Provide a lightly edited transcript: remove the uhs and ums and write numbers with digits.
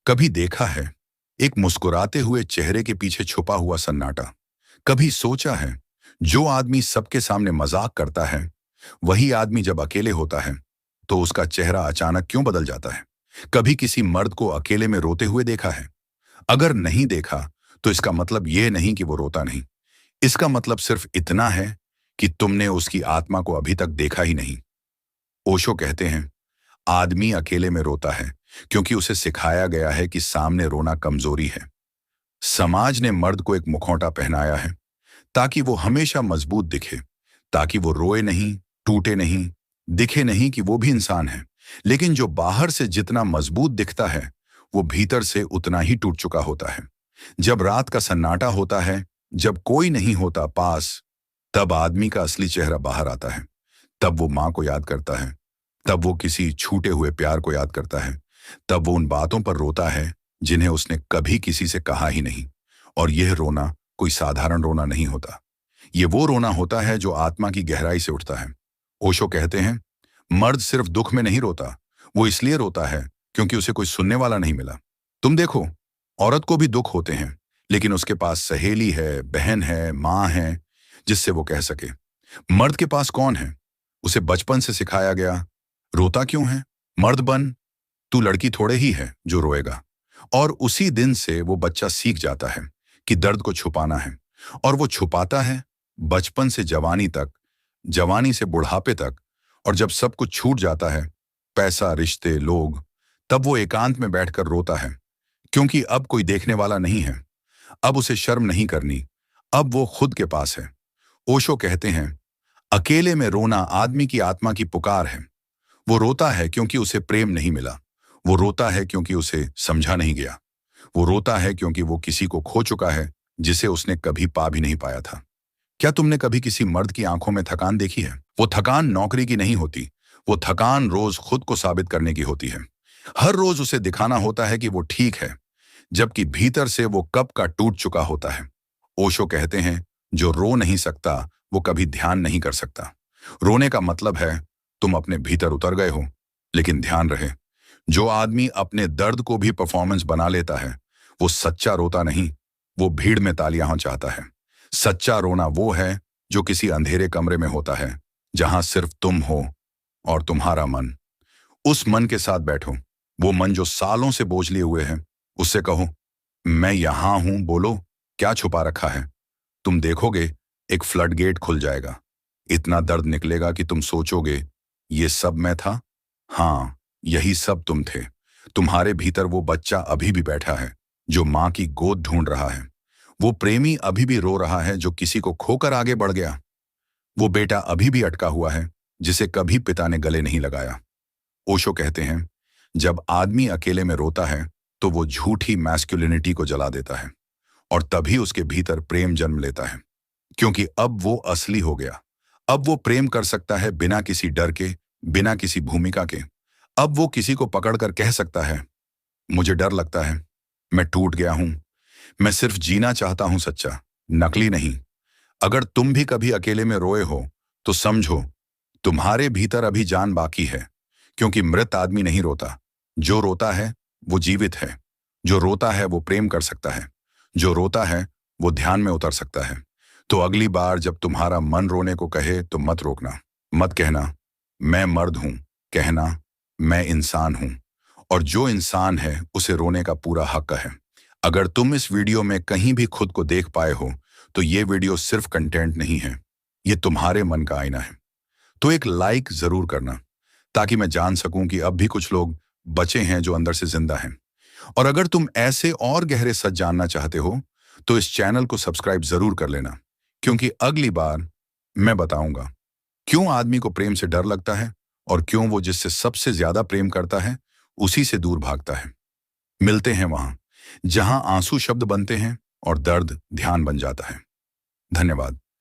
कभी देखा है एक मुस्कुराते हुए चेहरे के पीछे छुपा हुआ सन्नाटा। कभी सोचा है जो आदमी सबके सामने मजाक करता है वही आदमी जब अकेले होता है तो उसका चेहरा अचानक क्यों बदल जाता है। कभी किसी मर्द को अकेले में रोते हुए देखा है? अगर नहीं देखा तो इसका मतलब यह नहीं कि वो रोता नहीं। इसका मतलब सिर्फ इतना है कि तुमने उसकी आत्मा को अभी तक देखा ही नहीं। ओशो कहते हैं आदमी अकेले में रोता है क्योंकि उसे सिखाया गया है कि सामने रोना कमजोरी है। समाज ने मर्द को एक मुखौटा पहनाया है ताकि वो हमेशा मजबूत दिखे, ताकि वो रोए नहीं, टूटे नहीं, दिखे नहीं कि वो भी इंसान है। लेकिन जो बाहर से जितना मजबूत दिखता है वो भीतर से उतना ही टूट चुका होता है। जब रात का सन्नाटा होता है, जब कोई नहीं होता पास, तब आदमी का असली चेहरा बाहर आता है। तब वो माँ को याद करता है, तब वो किसी छूटे हुए प्यार को याद करता है, तब वो उन बातों पर रोता है जिन्हें उसने कभी किसी से कहा ही नहीं। और यह रोना कोई साधारण रोना नहीं होता। ये वो रोना होता है जो आत्मा की गहराई से उठता है। ओशो कहते हैं मर्द सिर्फ दुख में नहीं रोता, वो इसलिए रोता है क्योंकि उसे कोई सुनने वाला नहीं मिला। तुम देखो, औरत को भी दुख होते हैं, लेकिन उसके पास सहेली है, बहन है, माँ है जिससे वो कह सके। मर्द के पास कौन है? उसे बचपन से सिखाया गया रोता क्यों है, मर्द बन, तू लड़की थोड़े ही है जो रोएगा। और उसी दिन से वो बच्चा सीख जाता है कि दर्द को छुपाना है, और वो छुपाता है बचपन से जवानी तक, जवानी से बुढ़ापे तक। और जब सब कुछ छूट जाता है, पैसा, रिश्ते, लोग, तब वो एकांत में बैठकर रोता है क्योंकि अब कोई देखने वाला नहीं है। अब उसे शर्म नहीं करनी, अब वो खुद के पास है। ओशो कहते हैं अकेले में रोना आदमी की आत्मा की पुकार है। वो रोता है क्योंकि उसे प्रेम नहीं मिला, वो रोता है क्योंकि उसे समझा नहीं गया, वो रोता है क्योंकि वो किसी को खो चुका है जिसे उसने कभी पा भी नहीं पाया था। क्या तुमने कभी किसी मर्द की आंखों में थकान देखी है? वो थकान नौकरी की नहीं होती, वो थकान रोज खुद को साबित करने की होती है। हर रोज उसे दिखाना होता है कि वो ठीक है, जबकि भीतर से वो कब का टूट चुका होता है। ओशो कहते हैं जो रो नहीं सकता वो कभी ध्यान नहीं कर सकता। रोने का मतलब है तुम अपने भीतर उतर गए हो। लेकिन ध्यान रहे, जो आदमी अपने दर्द को भी परफॉर्मेंस बना लेता है वो सच्चा रोता नहीं, वो भीड़ में तालियां चाहता है। सच्चा रोना वो है जो किसी अंधेरे कमरे में होता है, जहां सिर्फ तुम हो और तुम्हारा मन। उस मन के साथ बैठो, वो मन जो सालों से बोझ लिए हुए है। उससे कहो मैं यहां हूं, बोलो क्या छुपा रखा है। तुम देखोगे एक फ्लड गेट खुल जाएगा। इतना दर्द निकलेगा कि तुम सोचोगे ये सब मैं था। हाँ, यही सब तुम थे। तुम्हारे भीतर वो बच्चा अभी भी बैठा है जो माँ की गोद ढूंढ रहा है। वो प्रेमी अभी भी रो रहा है जो किसी को खोकर आगे बढ़ गया। वो बेटा अभी भी अटका हुआ है जिसे कभी पिता ने गले नहीं लगाया। ओशो कहते हैं जब आदमी अकेले में रोता है तो वो झूठी मैस्कुलिनिटी को जला देता है, और तभी उसके भीतर प्रेम जन्म लेता है। क्योंकि अब वो असली हो गया। अब वो प्रेम कर सकता है बिना किसी डर के, बिना किसी भूमिका के। अब वो किसी को पकड़कर कह सकता है मुझे डर लगता है, मैं टूट गया हूं, मैं सिर्फ जीना चाहता हूं सच्चा, नकली नहीं। अगर तुम भी कभी अकेले में रोए हो तो समझो तुम्हारे भीतर अभी जान बाकी है। क्योंकि मृत आदमी नहीं रोता, जो रोता है वो जीवित है। जो रोता है वो प्रेम कर सकता है, जो रोता है वो ध्यान में उतर सकता है। तो अगली बार जब तुम्हारा मन रोने को कहे तो मत रोकना, मत कहना मैं मर्द हूं, कहना मैं इंसान हूं। और जो इंसान है उसे रोने का पूरा हक है। अगर तुम इस वीडियो में कहीं भी खुद को देख पाए हो तो ये वीडियो सिर्फ कंटेंट नहीं है, ये तुम्हारे मन का आईना है। तो एक लाइक जरूर करना ताकि मैं जान सकूं कि अब भी कुछ लोग बचे हैं जो अंदर से जिंदा हैं। और अगर तुम ऐसे और गहरे सच जानना चाहते हो तो इस चैनल को सब्सक्राइब जरूर कर लेना, क्योंकि अगली बार मैं बताऊंगा क्यों आदमी को प्रेम से डर लगता है और क्यों वो जिससे सबसे ज्यादा प्रेम करता है उसी से दूर भागता है। मिलते हैं वहां जहां आंसू शब्द बनते हैं और दर्द ध्यान बन जाता है। धन्यवाद।